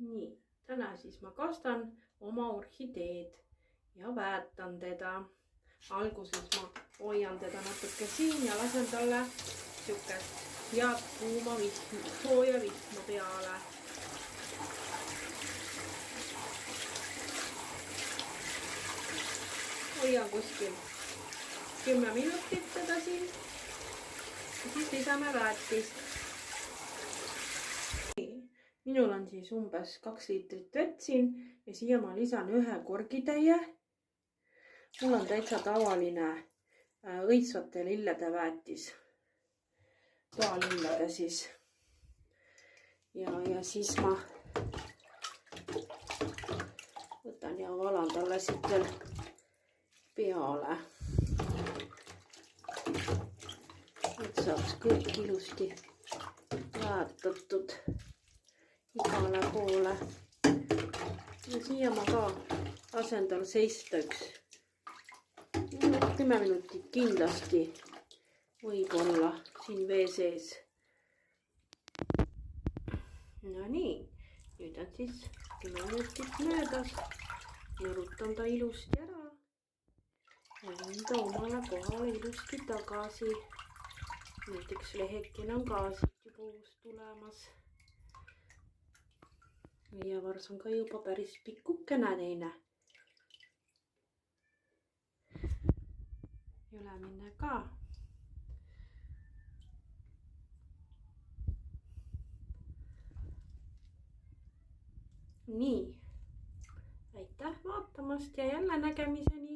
Nii, täna siis ma kastan oma orhideed ja väetan teda. Alguses ma hoian teda natuke siin ja lasen talle siukest head kuuma vihma, sooja vihma peale. Hoian kuskil 10 minutit teda siin ja siis lisame väetist. Minul on siis umbes 2 liitrit vett siin ja siia ma lisan 1 korgitäie. Mul on täitsa tavaline õitsvate lillede väetis. Toalillede siis. Ja siis ma võtan ja valan talle siit veel peale. Et saaks kõik ilusti väetatud igale poole. Ja siia ma ka lasen tal seista 10 minutit kindlasti võib-olla siin vee sees. No nii, nüüd on siis 10 minutit möödas. Nõrutan ta ilusti ära ja võin ta omale kohale ilusti tagasi. Näiteks lehekene on ka siit juba uus tulemas. Viievars on ka juba päris pikukene teine. Ülemine ka. Nii, aitäh vaatamast ja jälle nägemiseni.